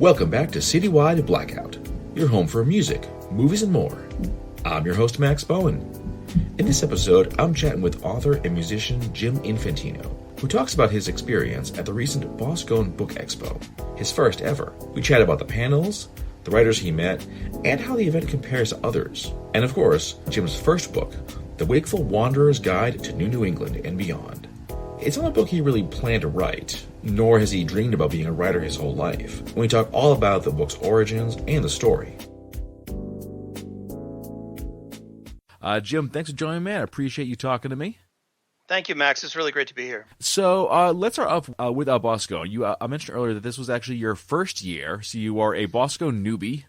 Welcome back to Citywide Blackout, your home for music, movies, and more. I'm your host, Max Bowen. In this episode, I'm chatting with author and musician Jim Infantino, who talks about his experience at the recent Boskone Book Expo, his first ever. We chat about the panels, the writers he met, and how the event compares to others. And of course, Jim's first book, The Wakeful Wanderers Guide to New England and Beyond. It's not a book he really planned to write, nor has he dreamed about being a writer his whole life. And we talk all about the book's origins and the story. Jim, thanks for joining me. I appreciate you talking to me. Thank you, Max. It's really great to be here. So let's start off with Boskone. I mentioned earlier that this was actually your first year, so you are a Boskone newbie.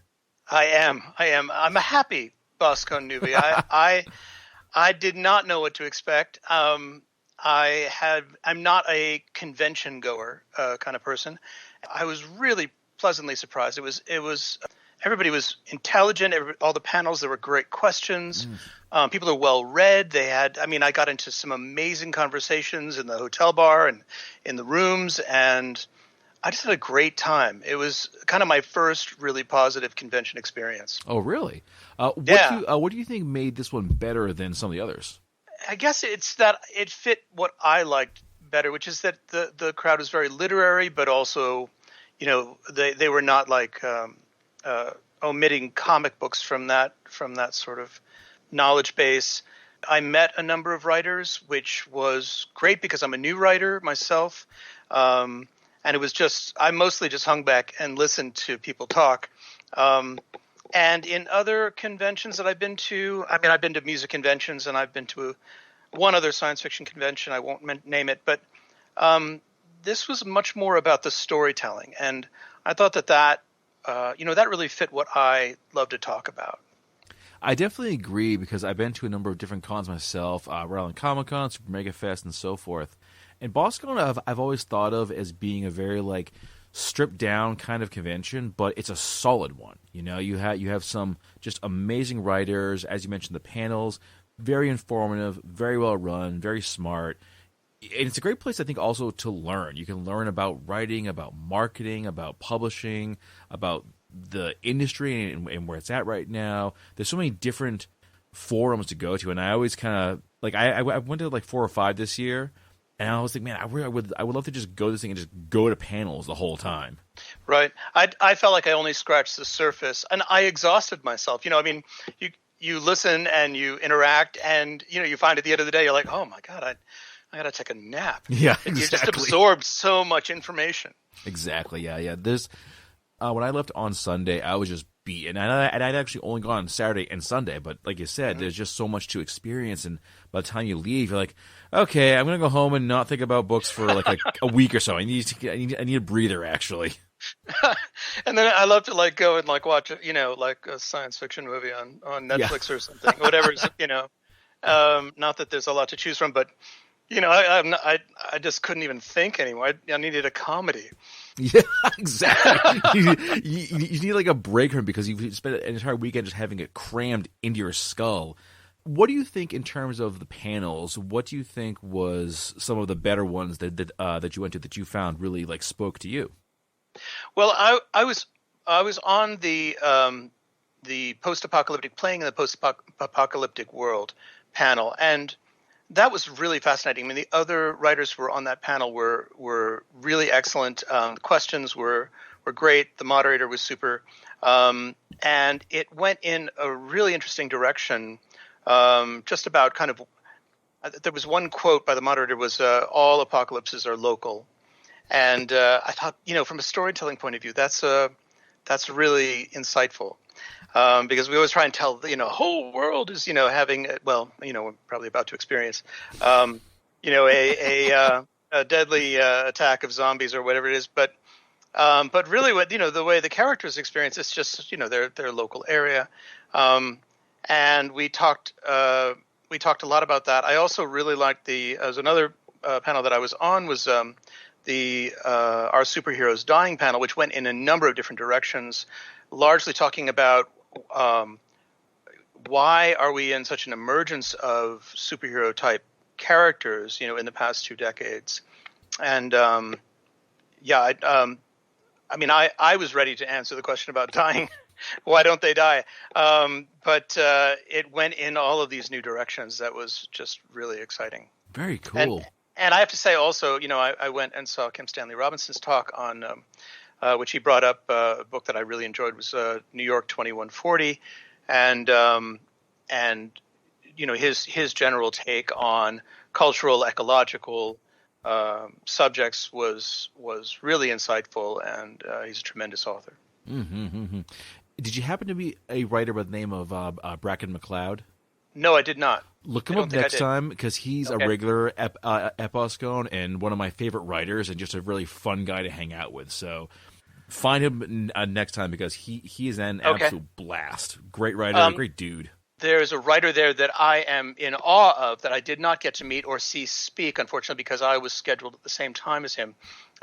I am. I'm a happy Boskone newbie. I did not know what to expect. I'm not a convention goer kind of person. I was really pleasantly surprised. It was everybody was intelligent. All the panels, there were great questions. People are well read. I got into some amazing conversations in the hotel bar and in the rooms, and I just had a great time. It was kind of my first really positive convention experience. Oh, really? What do you think made this one better than some of the others? I guess it's that it fit what I liked better, which is that the crowd was very literary, but also, they were not like omitting comic books from that sort of knowledge base. I met a number of writers, which was great because I'm a new writer myself, and it was I mostly just hung back and listened to people talk. And in other conventions that I've been to, I've been to music conventions and I've been to one other science fiction convention. I won't name it, but this was much more about the storytelling. And I thought that really fit what I love to talk about. I definitely agree because I've been to a number of different cons myself, Rhode Island Comic Con, Super Mega Fest, and so forth. And Boskone I've always thought of as being a very stripped down kind of convention, but it's a solid one. You have some just amazing writers, as you mentioned, the panels, very informative, very well run, very smart. And it's a great place, I think, also to learn. You can learn about writing, about marketing, about publishing, about the industry and where it's at right now. There's so many different forums to go to, and I always kind of I went to 4 or 5 this year. And I was like, man, I would love to just go to this thing and just go to panels the whole time. Right. I felt like I only scratched the surface, and I exhausted myself. You listen and you interact, and you find at the end of the day, you're like, oh my God, I got to take a nap. Yeah, exactly. You just absorb so much information. Exactly. Yeah. There's when I left on Sunday, I was just beat, and I'd actually only gone on Saturday and Sunday, but like you said, there's just so much to experience, and by the time you leave, you're like, okay, I'm gonna go home and not think about books for a week or so. I need a breather, actually. And then I love to go and watch a science fiction movie on Netflix or something, whatever. Not that there's a lot to choose from, but I just couldn't even think anymore. I needed a comedy. Yeah, exactly. you need a break from it because you've spent an entire weekend just having it crammed into your skull. What do you think in terms of the panels? What do you think was some of the better ones that you went to that you found really spoke to you? Well, I was on the post-apocalyptic playing in the post-apocalyptic world panel, and that was really fascinating. The other writers who were on that panel were really excellent. The questions were great. The moderator was super, and it went in a really interesting direction. Just about there was one quote by the moderator was all apocalypses are local, and I thought from a storytelling point of view that's really insightful. Because we always try and tell the whole world is having we're probably about to experience a deadly attack of zombies or whatever it is, but really what the way the characters experience it's just their local area, and we talked a lot about that. I also really liked as another panel that I was on was our superheroes dying panel, which went in a number of different directions, largely talking about why are we in such an emergence of superhero type characters, in the past 2 decades? And I mean, I was ready to answer the question about dying. Why don't they die? But it went in all of these new directions. That was just really exciting. Very cool. And I have to say also, I went and saw Kim Stanley Robinson's talk on, which he brought up, a book that I really enjoyed was New York 2140. And his general take on cultural, ecological subjects was really insightful, and he's a tremendous author. Mm-hmm. Did you happen to be a writer by the name of Bracken McLeod? No, I did not. Look him up next time, because he's a regular at Boskone and one of my favorite writers, and just a really fun guy to hang out with. So find him next time, because he is an absolute blast. Great writer, great dude. There's a writer there that I am in awe of that I did not get to meet or see speak, unfortunately, because I was scheduled at the same time as him,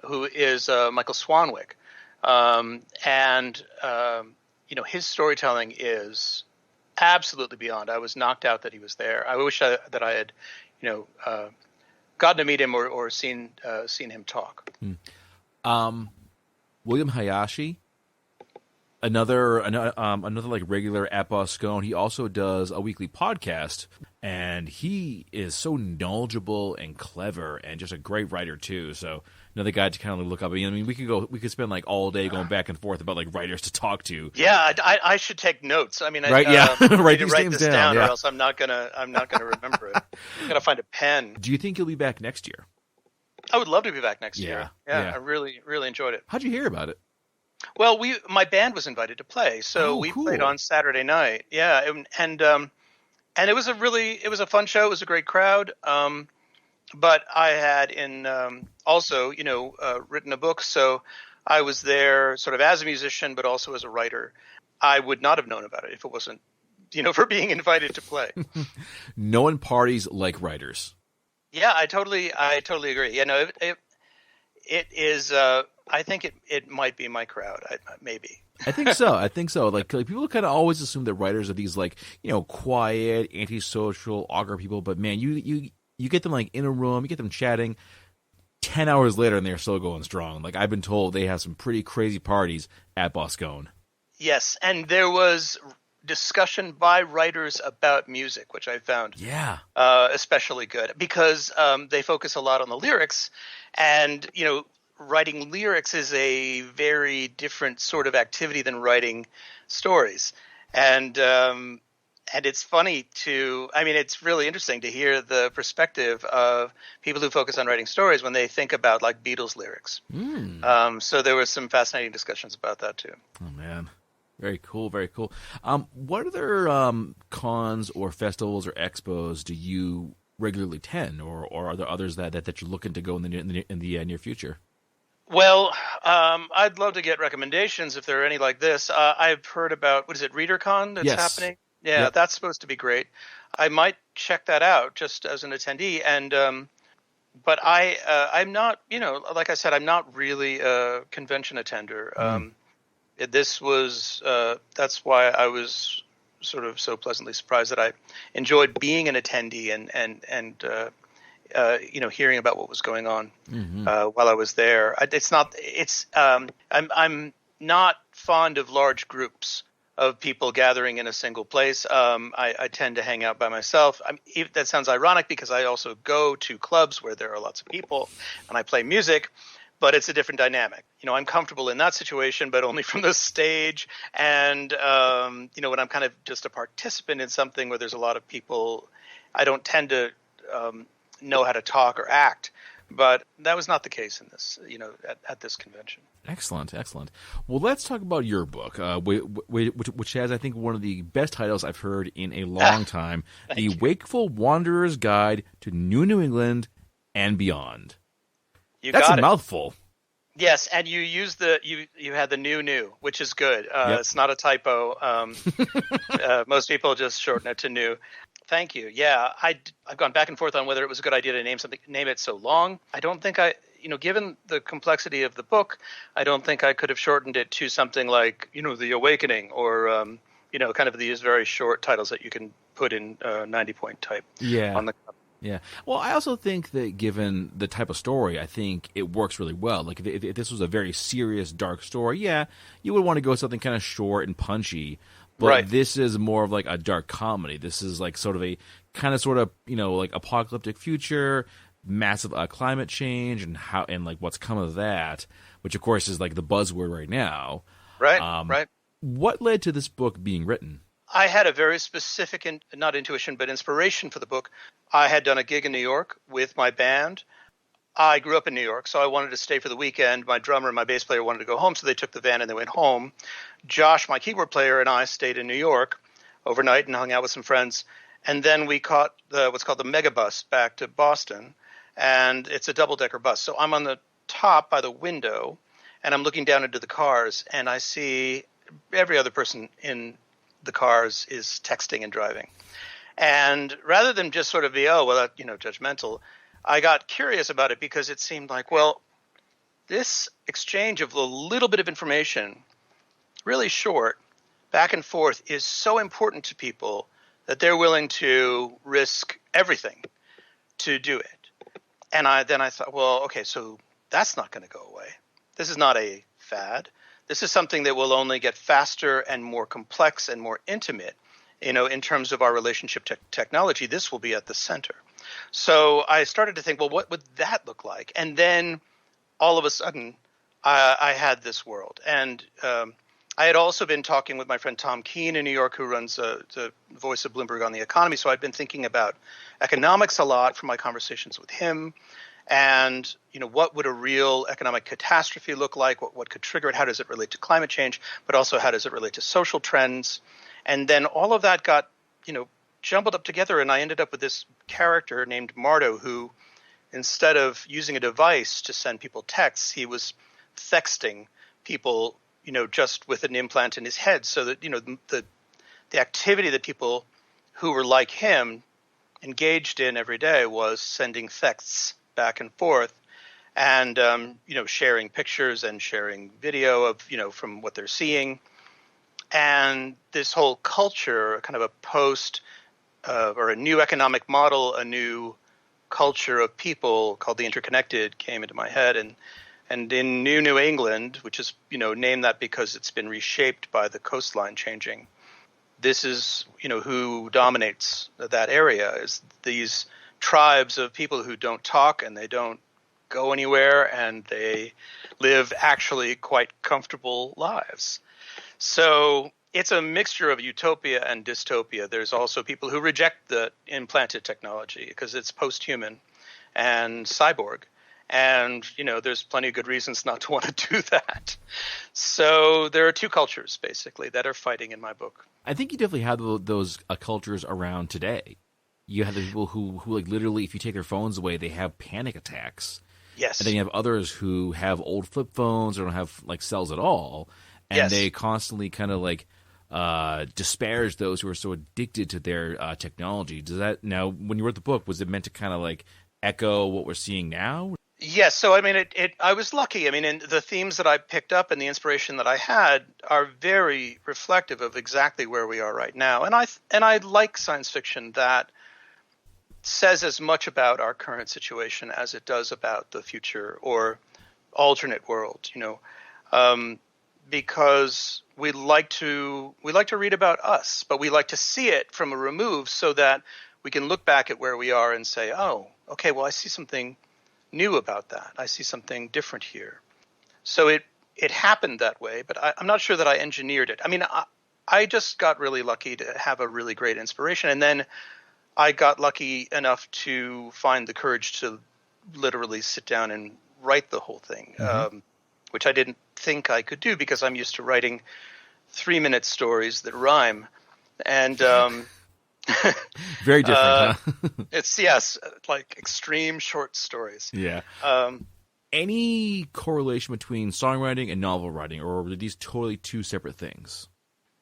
who is Michael Swanwick. His storytelling is absolutely beyond. I was knocked out that he was there. I wish that I had, gotten to meet him or seen him talk. William Hayashi, another like regular at Boskone. He also does a weekly podcast, and he is so knowledgeable and clever, and just a great writer too. So another guy to kind of look up. I mean, we could spend like all day going back and forth about like writers to talk to. Yeah, I should take notes. I mean, right? write this down, or else I'm not gonna remember it. I'm gonna find a pen. Do you think you'll be back next year? I would love to be back next year. Yeah, I really, really enjoyed it. How'd you hear about it? Well, my band was invited to play, so we played on Saturday night. Yeah, and it was a fun show. It was a great crowd. But I had also written a book, so I was there sort of as a musician, but also as a writer. I would not have known about it if it wasn't, for being invited to play. No one parties like writers. Yeah, I totally agree. It is. I think it might be my crowd. Maybe. I think so. Like people kind of always assume that writers are these like quiet, antisocial, awkward people. But man, you get them like in a room, you get them chatting. 10 hours later, and they're still going strong. Like I've been told, they have some pretty crazy parties at Boskone. Yes, and there was discussion by writers about music, which I found especially good, because they focus a lot on the lyrics, and writing lyrics is a very different sort of activity than writing stories, and it's funny it's really interesting to hear the perspective of people who focus on writing stories when they think about like Beatles lyrics. So there was some fascinating discussions about that too. Oh man. Very cool, very cool. What other cons or festivals or expos do you regularly attend, or are there others that you're looking to go in the near future? Well, I'd love to get recommendations if there are any like this. I've heard about, what is it, ReaderCon that's happening? Yeah, That's supposed to be great. I might check that out just as an attendee, but I'm not, like I said, I'm not really a convention attender. This was that's why I was sort of so pleasantly surprised that I enjoyed being an attendee and hearing about what was going on while I was there. I'm not fond of large groups of people gathering in a single place. I tend to hang out by myself. That sounds ironic because I also go to clubs where there are lots of people and I play music. But it's a different dynamic. I'm comfortable in that situation, but only from the stage. And, when I'm kind of just a participant in something where there's a lot of people, I don't tend to know how to talk or act. But that was not the case in this, at this convention. Excellent. Well, let's talk about your book, which has, I think, one of the best titles I've heard in a long time, The Wakeful Wanderers Guide to New England and Beyond. That's a mouthful. Yes, and you used you had the new, which is good. It's not a typo. Most people just shorten it to new. Thank you. Yeah, I've gone back and forth on whether it was a good idea to name it so long. I don't think given the complexity of the book, I don't think I could have shortened it to something like, The Awakening, or kind of these very short titles that you can put in 90-point type on the cover. Yeah. Well, I also think that given the type of story, I think it works really well. Like if this was a very serious, dark story, yeah, you would want to go with something kind of short and punchy. Right. But this is more of like a dark comedy. This is like sort of a kind of sort of like apocalyptic future, massive climate change, and how and like what's come of that, which of course is like the buzzword right now. Right. Right. What led to this book being written? I had a very specific, not intuition, but inspiration for the book. I had done a gig in New York with my band. I grew up in New York, so I wanted to stay for the weekend. My drummer and my bass player wanted to go home, so they took the van and they went home. Josh, my keyboard player, and I stayed in New York overnight and hung out with some friends. And then we caught what's called the megabus back to Boston, and it's a double-decker bus. So I'm on the top by the window, and I'm looking down into the cars, and I see every other person in the cars is texting and driving. And rather than just sort of be, judgmental, I got curious about it because it seemed like, well, this exchange of a little bit of information, really short, back and forth, is so important to people that they're willing to risk everything to do it. And then I thought, well, okay, so that's not going to go away. This is not a fad. This is something that will only get faster and more complex and more intimate, in terms of our relationship to technology. This will be at the center. So I started to think, well, what would that look like? And then all of a sudden, I had this world. And I had also been talking with my friend Tom Keene in New York, who runs the voice of Bloomberg on the economy. So I'd been thinking about economics a lot from my conversations with him. And, what would a real economic catastrophe look like? What could trigger it? How does it relate to climate change? But also, how does it relate to social trends? And then all of that got, jumbled up together. And I ended up with this character named Mardo, who, instead of using a device to send people texts, he was sexting people, just with an implant in his head. So that, the activity that people who were like him engaged in every day was sending texts back and forth, and sharing pictures and sharing video of from what they're seeing. And this whole culture, kind of a post or a new economic model, a new culture of people called the interconnected, came into my head. And in New England, which is named that because it's been reshaped by the coastline changing, this is who dominates that area, is these tribes of people who don't talk and they don't go anywhere, and they live actually quite comfortable lives. So it's a mixture of utopia and dystopia. There's also people who reject the implanted technology because it's post-human and cyborg. And, there's plenty of good reasons not to want to do that. So there are two cultures, basically, that are fighting in my book. I think you definitely have those cultures around today. You have the people who like literally, if you take their phones away, they have panic attacks. Yes. And then you have others who have old flip phones or don't have like cells at all. And Yes. They constantly kind of like disparage those who are so addicted to their technology. Does that, now, when you wrote the book, was it meant to kind of like echo what we're seeing now? Yes. So, I was lucky. And the themes that I picked up and the inspiration that I had are very reflective of exactly where we are right now. And I like science fiction that says as much about our current situation as it does about the future or alternate world, because we like to read about us, but we like to see it from a remove so that we can look back at where we are and say, oh, okay, well, I see something new about that. I see something different here. So it happened that way, but I'm not sure that I engineered it. I just got really lucky to have a really great inspiration. And then I got lucky enough to find the courage to literally sit down and write the whole thing, which I didn't think I could do because I'm used to writing 3-minute stories that rhyme. And very different, huh? It's, yes, like extreme short stories. Yeah. Any correlation between songwriting and novel writing, or are these totally two separate things?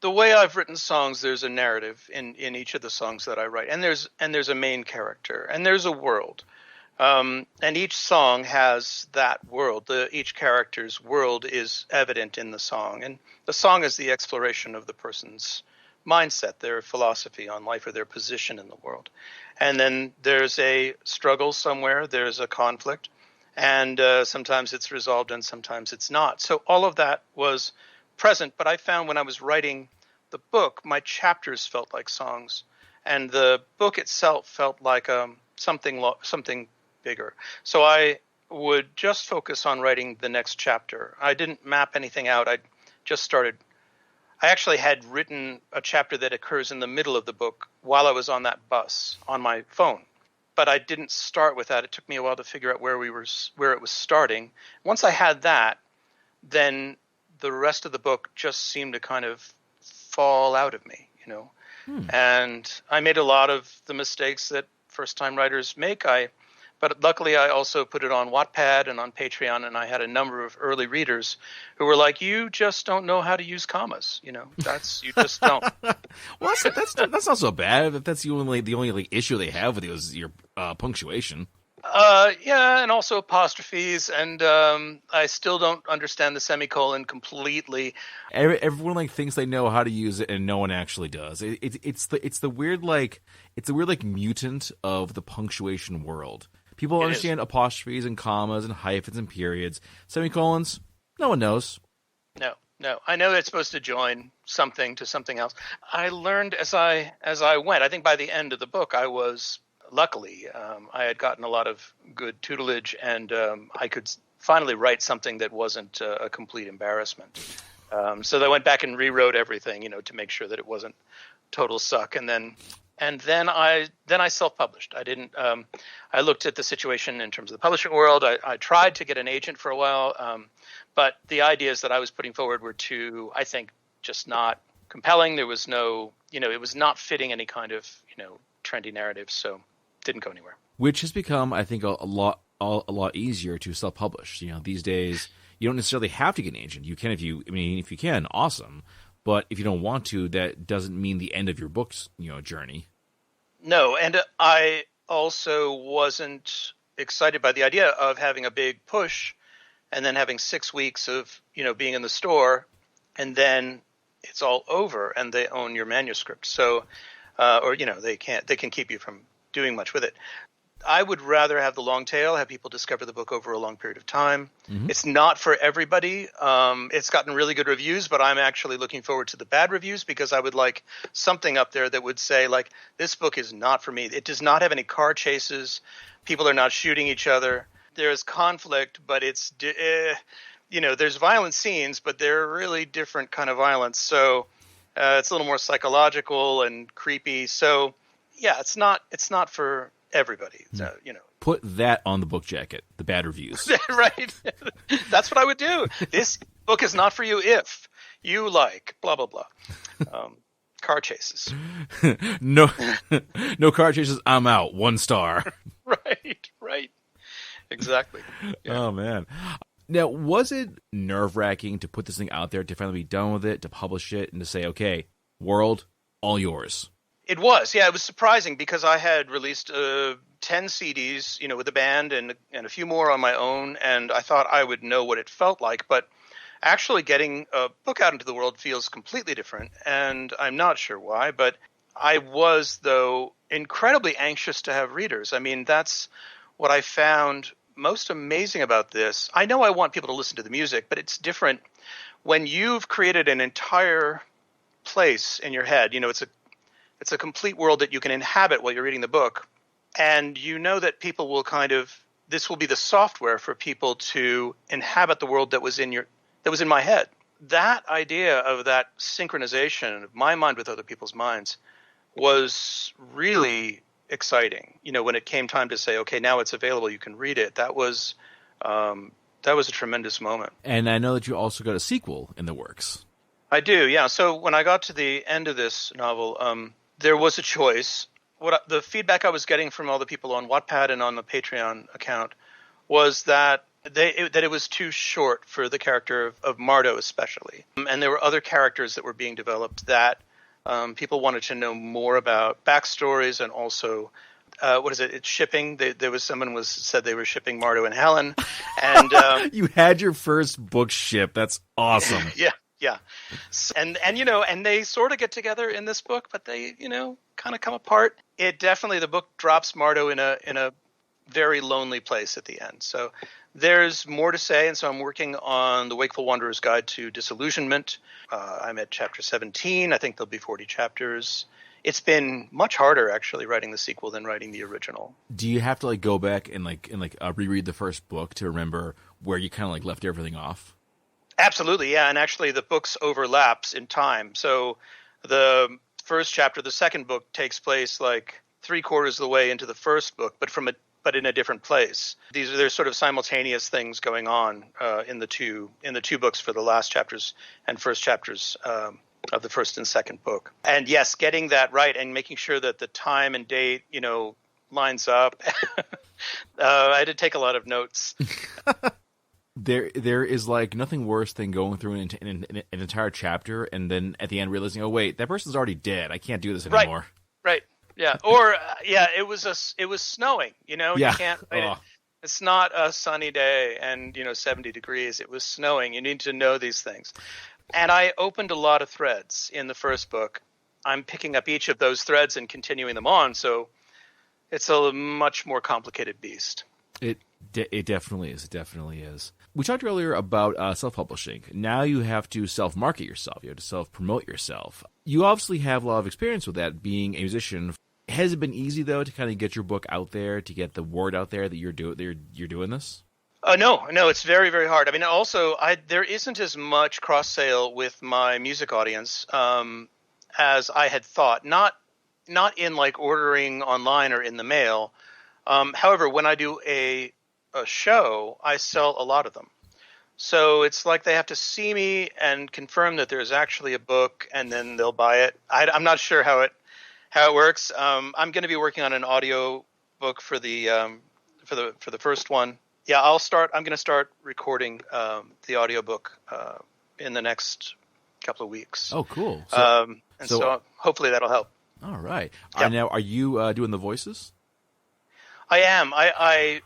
The way I've written songs, there's a narrative in each of the songs that I write, and there's a main character, and there's a world, and each song has that world. Each character's world is evident in the song, and the song is the exploration of the person's mindset, their philosophy on life, or their position in the world. And then there's a struggle somewhere, there's a conflict, and sometimes it's resolved and sometimes it's not. So all of that was present, but I found when I was writing the book, my chapters felt like songs, and the book itself felt like something bigger. So I would just focus on writing the next chapter. I didn't map anything out. I just started. I actually had written a chapter that occurs in the middle of the book while I was on that bus on my phone, but I didn't start with that. It took me a while to figure out where it was starting. Once I had that, then the rest of the book just seemed to kind of fall out of me, And I made a lot of the mistakes that first-time writers make. But luckily, I also put it on Wattpad and on Patreon, and I had a number of early readers who were like, "You just don't know how to use commas, you just don't." Well, that's not so bad. If that's the only issue they have with you is your punctuation. Yeah, and also apostrophes, and I still don't understand the semicolon completely. Everyone thinks they know how to use it, and no one actually does. It's the weird mutant of the punctuation world. People understand apostrophes and commas and hyphens and periods. Semicolons, no one knows. No. I know it's supposed to join something to something else. I learned as I went. I think by the end of the book, luckily, I had gotten a lot of good tutelage, and I could finally write something that wasn't a complete embarrassment. So I went back and rewrote everything, to make sure that it wasn't total suck. And then I self-published. I didn't. I looked at the situation in terms of the publishing world. I tried to get an agent for a while, but the ideas that I was putting forward were too, I think, just not compelling. There was no, it was not fitting any kind of, trendy narrative. So didn't go anywhere. Which has become, I think, a lot easier to self-publish. These days you don't necessarily have to get an agent. You can if you can, awesome. But if you don't want to, that doesn't mean the end of your book's journey. No, and I also wasn't excited by the idea of having a big push and then having 6 weeks of being in the store, and then it's all over and they own your manuscript. So, they can keep you from doing much with it. I would rather have the long tail, have people discover the book over a long period of time. Mm-hmm. It's not for everybody. It's gotten really good reviews, but I'm actually looking forward to the bad reviews, because I would like something up there that would say, like, this book is not for me. It does not have any car chases. People are not shooting each other. There's conflict, but it's, there's violent scenes, but they're really different kind of violence. So it's a little more psychological and creepy. So yeah, it's not for everybody. So, Put that on the book jacket, the bad reviews. Right. That's what I would do. This book is not for you if you like blah, blah, blah. Car chases. No car chases. I'm out. 1 star. Right. Exactly. Yeah. Oh, man. Now, was it nerve-wracking to put this thing out there, to finally be done with it, to publish it, and to say, okay, world, all yours? It was, yeah. It was surprising, because I had released 10 CDs, with a band, and a few more on my own, and I thought I would know what it felt like. But actually getting a book out into the world feels completely different, and I'm not sure why. But I was, though, incredibly anxious to have readers. I mean, that's what I found most amazing about this. I know I want people to listen to the music, but it's different when you've created an entire place in your head. It's a complete world that you can inhabit while you're reading the book. And that people will this will be the software for people to inhabit the world that was in my head. That idea of that synchronization of my mind with other people's minds was really exciting. When it came time to say, okay, now it's available, you can read it. That was a tremendous moment. And I know that you also got a sequel in the works. I do, yeah. So when I got to the end of this novel, there was a choice. The feedback I was getting from all the people on Wattpad and on the Patreon account was that it was too short for the character of Mardo, especially. And there were other characters that were being developed that people wanted to know more about, backstories, and also it's shipping. There was someone said they were shipping Mardo and Helen, and you had your first book ship. That's awesome. Yeah. Yeah. And they sort of get together in this book, but they, kind of come apart. The book drops Mardo in a very lonely place at the end. So there's more to say, and so I'm working on the Wakeful Wanderer's Guide to Disillusionment. I'm at chapter 17. I think there'll be 40 chapters. It's been much harder actually writing the sequel than writing the original. Do you have to go back and reread the first book to remember where you kind of left everything off? Absolutely, yeah. And actually the books overlaps in time. So the first chapter, the second book, takes place 3/4 of the way into the first book, but in a different place. There's sort of simultaneous things going on in the two books for the last chapters and first chapters of the first and second book. And yes, getting that right and making sure that the time and date, lines up. I had to take a lot of notes. There is nothing worse than going through an entire chapter and then at the end realizing, oh wait, that person's already dead. I can't do this anymore. Right. Yeah. Or it was snowing. Yeah. You can't. It's not a sunny day and 70 degrees. It was snowing. You need to know these things. And I opened a lot of threads in the first book. I'm picking up each of those threads and continuing them on. So it's a much more complicated beast. It definitely is. It definitely is. We talked earlier about self-publishing. Now you have to self-market yourself. You have to self-promote yourself. You obviously have a lot of experience with that, being a musician. Has it been easy, though, to kind of get your book out there, to get the word out there that you're doing this? No, it's very, very hard. I mean, also, there isn't as much cross-sale with my music audience as I had thought. Not in ordering online or in the mail. However, when I do a show, I sell a lot of them. So it's they have to see me and confirm that there's actually a book, and then they'll buy it. I'm not sure how it works. I'm going to be working on an audio book for the first one. Yeah, I'm going to start recording the audiobook in the next couple of weeks. Oh, cool. So hopefully that'll help. All right. Yep. Now, are you doing the voices? I am. I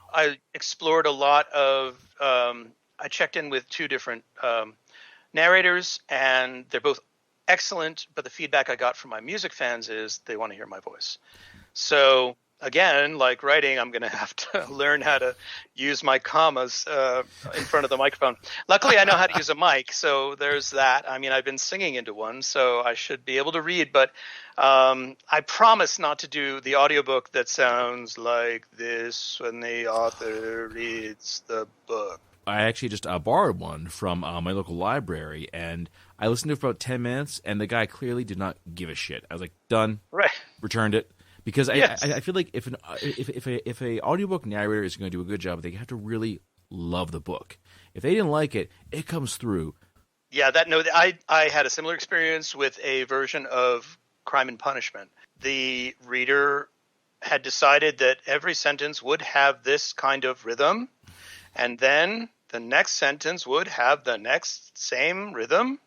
explored a lot of. I checked in with 2 different narrators, and they're both excellent. But the feedback I got from my music fans is they want to hear my voice. So again, like writing, I'm going to have to learn how to use my commas in front of the microphone. Luckily, I know how to use a mic, so there's that. I mean, I've been singing into one, so I should be able to read. But I promise not to do the audiobook that sounds like this when the author reads the book. I actually just borrowed one from my local library, and I listened to it for about 10 minutes, and the guy clearly did not give a shit. I was like, done. Right. Returned it. Because Yes. I feel like if a audiobook narrator is going to do a good job, they have to really love the book. If they didn't like it, it comes through. Yeah, I had a similar experience with a version of Crime and Punishment. The reader had decided that every sentence would have this kind of rhythm, and then the next sentence would have the next same rhythm,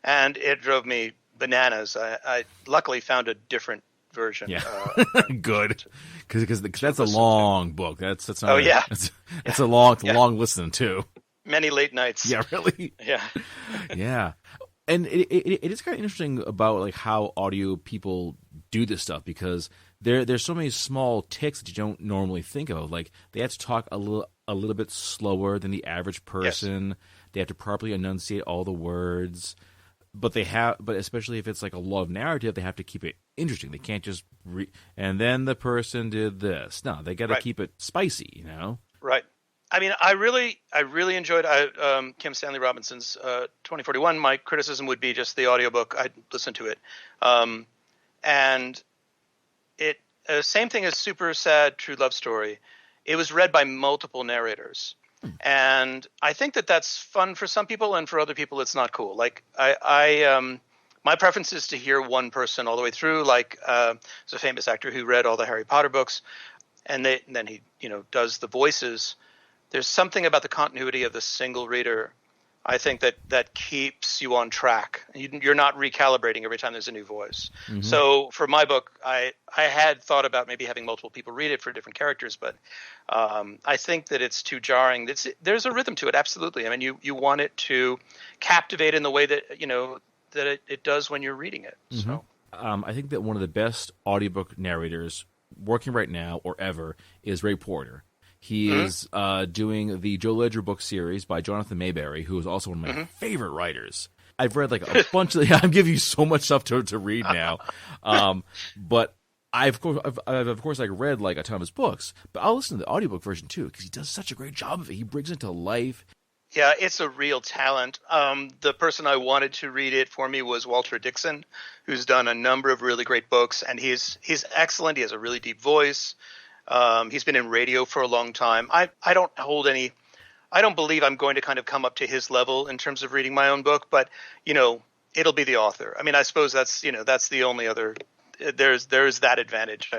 and it drove me bananas. I luckily found a different version. Yeah, good, because that's a long book. That's not. Oh yeah, it's a long listen too. Many late nights. Yeah, really. Yeah, yeah. And it is kind of interesting about how audio people do this stuff, because there's so many small ticks that you don't normally think of. Like, they have to talk a little bit slower than the average person. Yes. They have to properly enunciate all the words. But especially if it's a love narrative, they have to keep it interesting. They can't just and then the person did this. No, they got to keep it spicy, Right. I mean, I really enjoyed Kim Stanley Robinson's 2041. My criticism would be just the audiobook. I'd listen to it. And it same thing as Super Sad True Love Story. It was read by multiple narrators. And I think that that's fun for some people, and for other people, it's not cool. My preference is to hear one person all the way through. There's a famous actor who read all the Harry Potter books, and then he, does the voices. There's something about the continuity of the single reader I think that keeps you on track. You're not recalibrating every time there's a new voice. Mm-hmm. So for my book, I had thought about maybe having multiple people read it for different characters, but I think that it's too jarring. There's a rhythm to it, absolutely. I mean, you want it to captivate in the way that that it does when you're reading it. Mm-hmm. So I think that one of the best audiobook narrators working right now or ever is Ray Porter. He is doing the Joe Ledger book series by Jonathan Mayberry, who is also one of my favorite writers. I've read like a bunch of. I'm giving you so much stuff to read now, but I've of course like read like a ton of his books. But I'll listen to the audiobook version too because he does such a great job of it. He brings it to life. Yeah, it's a real talent. The person I wanted to read it for me was Walter Dixon, who's done a number of really great books, and he's excellent. He has a really deep voice. He's been in radio for a long time. I don't believe I'm going to kind of come up to his level in terms of reading my own book, but it'll be the author. I mean, I suppose that's the only other. There's that advantage.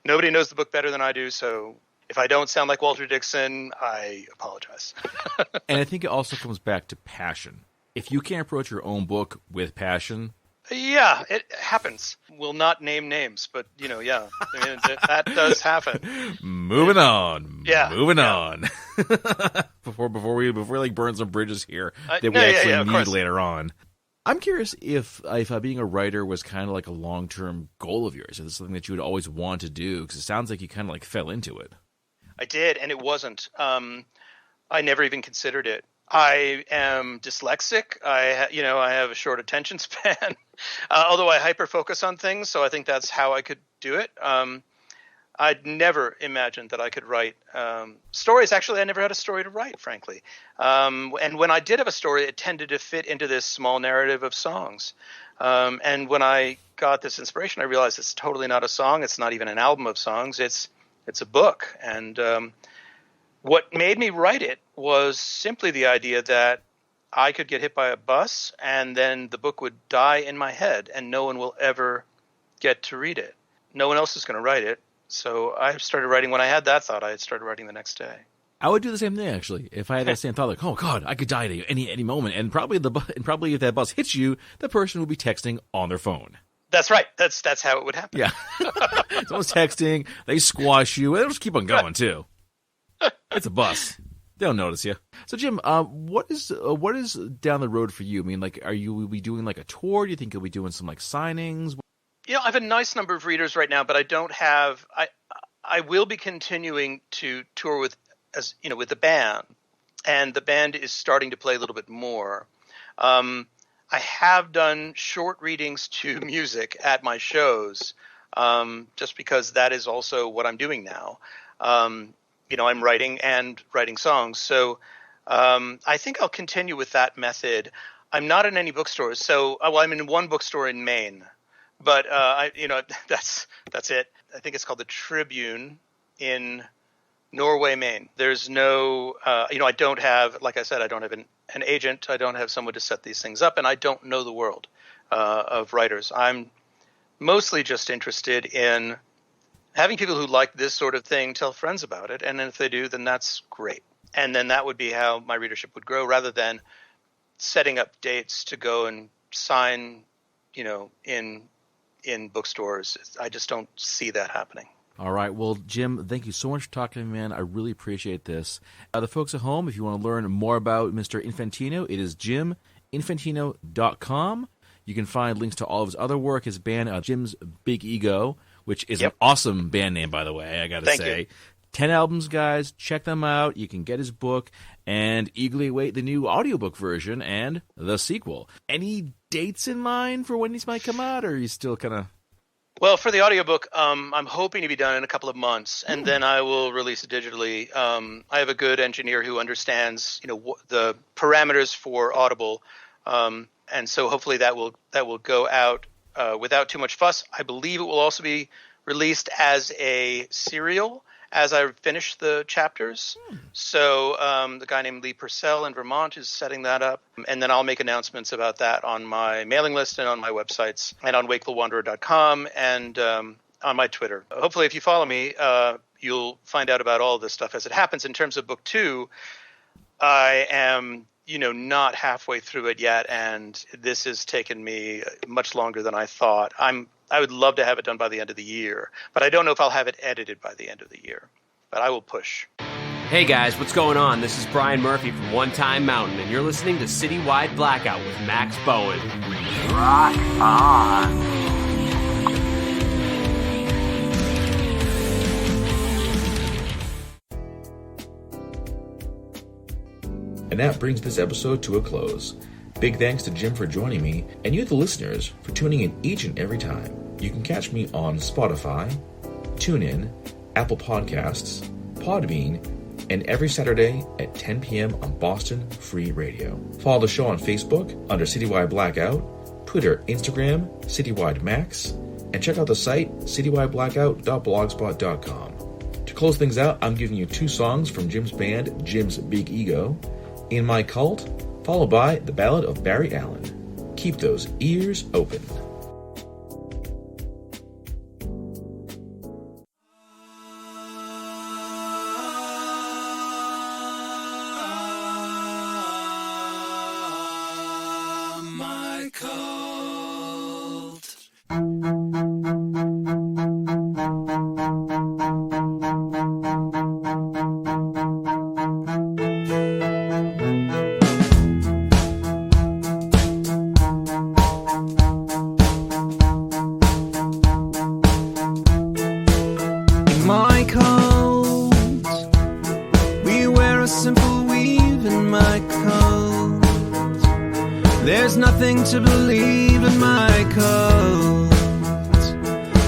Nobody knows the book better than I do, so if I don't sound like Walter Dixon, I apologize. And I think it also comes back to passion. If you can't approach your own book with passion. Yeah, it happens. We'll not name names, but yeah, I mean, that does happen. Moving on. Yeah. Moving on. before we like burn some bridges here that we actually need later on. I'm curious if being a writer was kind of like a long-term goal of yours. Is this something that you would always want to do? Because it sounds like you kind of like fell into it. I did, and it wasn't. I never even considered it. I am dyslexic. I have a short attention span, although I hyper-focus on things, so I think that's how I could do it. I'd never imagined that I could write stories. Actually, I never had a story to write, frankly. And when I did have a story, it tended to fit into this small narrative of songs. And when I got this inspiration, I realized it's totally not a song. It's not even an album of songs. It's a book. And what made me write it was simply the idea that I could get hit by a bus and then the book would die in my head and no one will ever get to read it. No one else is going to write it. So I started writing when I had that thought. I started writing the next day. I would do the same thing, actually. If I had that same thought, like, oh God, I could die at any moment, and probably if that bus hits you, the person would be texting on their phone. That's right. That's how it would happen. Yeah, someone's texting, they squash you, they'll just keep on going too. It's a bus. They don't notice you. So, Jim, what is down the road for you? I mean, like, will you be doing like a tour? Do you think you'll be doing some like signings? I have a nice number of readers right now, but I don't have. I will be continuing to tour with the band, and the band is starting to play a little bit more. I have done short readings to music at my shows, just because that is also what I'm doing now. I'm writing and writing songs, so I think I'll continue with that method. I'm not in any bookstores, so I'm in one bookstore in Maine. But that's it. I think it's called the Tribune in Norway, Maine. There's no, I don't have, like I said, I don't have an agent. I don't have someone to set these things up, and I don't know the world of writers. I'm mostly just interested in having people who like this sort of thing tell friends about it, and then if they do, then that's great. And then that would be how my readership would grow, rather than setting up dates to go and sign, in bookstores. I just don't see that happening. All right. Well, Jim, thank you so much for talking to me, man. I really appreciate this. The folks at home, if you want to learn more about Mr. Infantino, it is jiminfantino.com. You can find links to all of his other work, his band, Jim's Big Ego, which is an awesome band name, by the way, I got to say. You. 10 albums, guys. Check them out. You can get his book and eagerly await the new audiobook version and the sequel. Any dates in mind for when these might come out, or are you still kind of... Well, for the audiobook, I'm hoping to be done in a couple of months, and then I will release it digitally. I have a good engineer who understands, the parameters for Audible, and so hopefully that will go out without too much fuss. I believe it will also be released as a serial as I finish the chapters. So the guy named Lee Purcell in Vermont is setting that up. And then I'll make announcements about that on my mailing list and on my websites and on wakefulwanderer.com and on my Twitter. Hopefully, if you follow me, you'll find out about all this stuff as it happens. In terms of book 2, I am not halfway through it yet, and this has taken me much longer than I thought. I would love to have it done by the end of the year, but I don't know if I'll have it edited by the end of the year. But I will push. Hey guys, what's going on? This is Brian Murphy from One Time Mountain, and you're listening to Citywide Blackout with Max Bowen. Rock on. And that brings this episode to a close. Big thanks to Jim for joining me, and you, the listeners, for tuning in each and every time. You can catch me on Spotify, TuneIn, Apple Podcasts, Podbean, and every Saturday at 10 p.m. on Boston Free Radio. Follow the show on Facebook under Citywide Blackout, Twitter, Instagram, Citywide Max, and check out the site citywide.blogspot.com. To close things out, I'm giving you 2 songs from Jim's band, Jim's Big Ego, In My Cult, followed by The Ballad of Barry Allen. Keep those ears open. There's nothing to believe in my cult.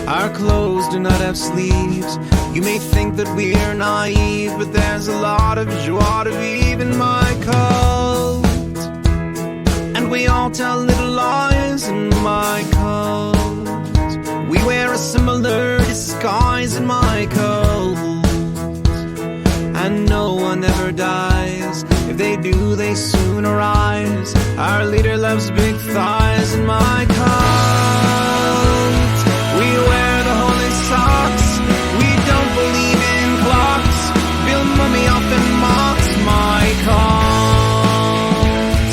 Our clothes do not have sleeves. You may think that we're naive, but there's a lot of joie de vivre in my cult. And we all tell little lies in my cult. We wear a similar disguise in my cult. And no one ever dies. If they do, they soon arise. Our leader loves big thighs in my cult. We wear the holy socks. We don't believe in clocks. Bill Mummy often mocks my cult.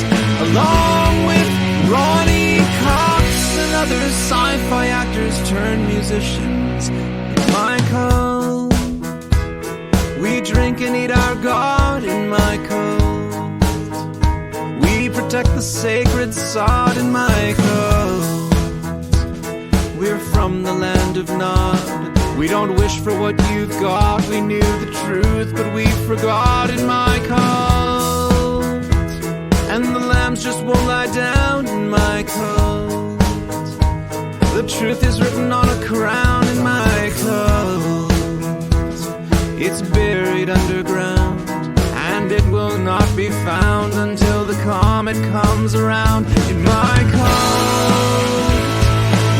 Along with Ronnie Cox and other sci-fi actors turned musicians in my cult. We drink and eat our God in my cult. We protect the sacred sod in my cult. We're from the land of Nod. We don't wish for what you've got. We knew the truth, but we forgot in my cult. And the lambs just won't lie down in my cult. The truth is written on a crown in my cult. It's buried underground, and it will not be found until the comet comes around in my cult.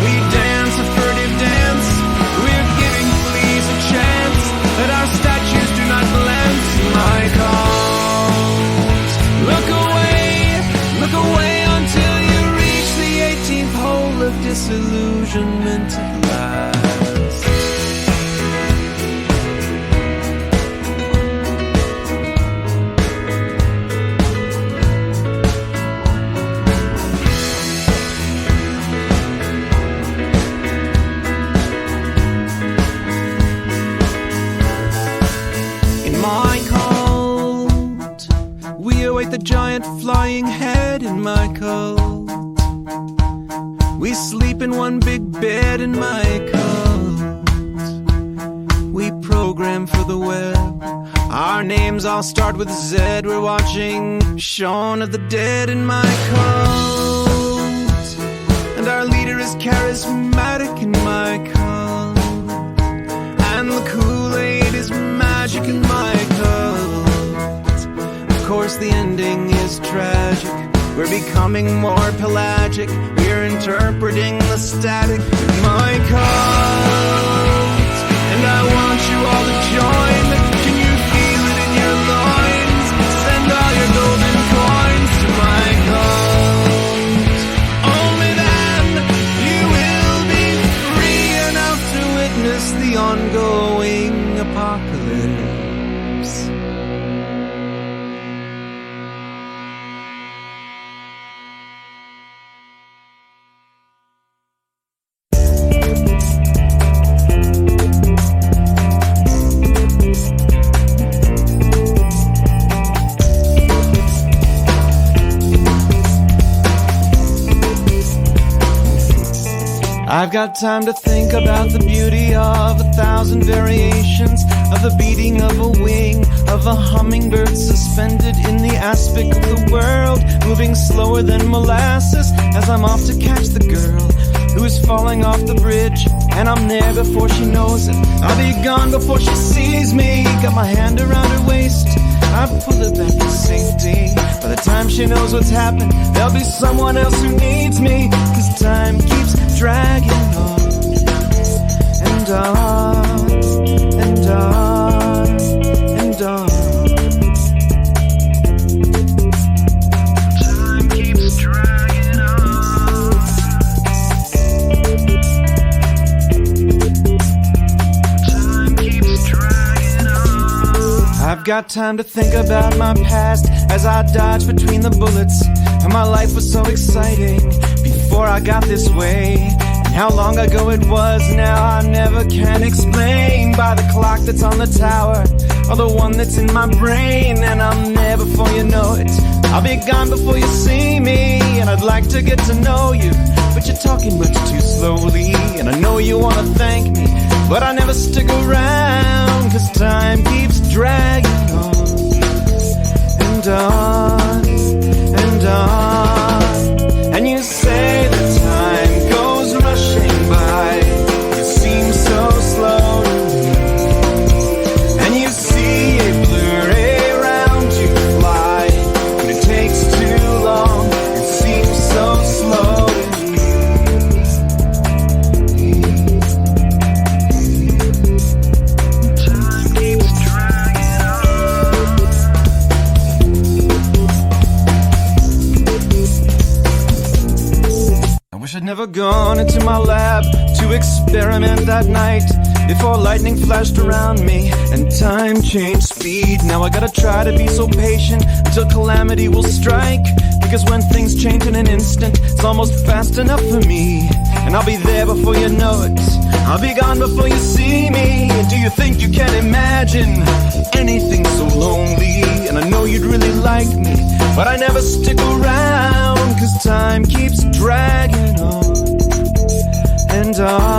We dance a furtive dance. We're giving fleas a chance that our statues do not glance in my cult. Look away until you reach the 18th hole of disillusionment at last. The giant flying head in my cult. We sleep in one big bed in my cult. We program for the web. Our names all start with Z. We're watching Shaun of the Dead in my cult. And our leader is charismatic in my cult. And the Kool-Aid is magic in my cult. Of course the ending is tragic. We're becoming more pelagic. We're interpreting the static in my cult. And I want you all to join. Can you feel it in your loins? Send all your golden coins to my cult. Only then you will be free enough to witness the ongoing apocalypse. I've got time to think about the beauty of 1,000 variations of the beating of a wing, of a hummingbird suspended in the aspic of the world, moving slower than molasses as I'm off to catch the girl who's falling off the bridge, and I'm there before she knows it. I'll be gone before she sees me. Got my hand around her waist, I pull her back to safety. By the time she knows what's happened, there'll be someone else who needs me, 'cause time keeps dragging on and on and on and on. Time keeps dragging on. Time keeps dragging on. I've got time to think about my past as I dodge between the bullets, and my life was so exciting before I got this way, and how long ago it was now I never can explain. By the clock that's on the tower, or the one that's in my brain, and I'm there before you know it. I'll be gone before you see me, and I'd like to get to know you, but you're talking much too slowly, and I know you want to thank me, but I never stick around, 'cause time keeps dragging on and on and on. And you say that time goes rushing by, you seem so slow to me, and you see a blurry round you fly, but it takes too long, it seems so slow to me. Time keeps dragging on. I wish I'd never gone into my lab to experiment that night, before lightning flashed around me and time changed speed. Now I gotta try to be so patient until calamity will strike, because when things change in an instant, it's almost fast enough for me, and I'll be there before you know it. I'll be gone before you see me. And do you think you can imagine anything so lonely? And I know you'd really like me, but I never stick around, 'cause time keeps dragging on and on.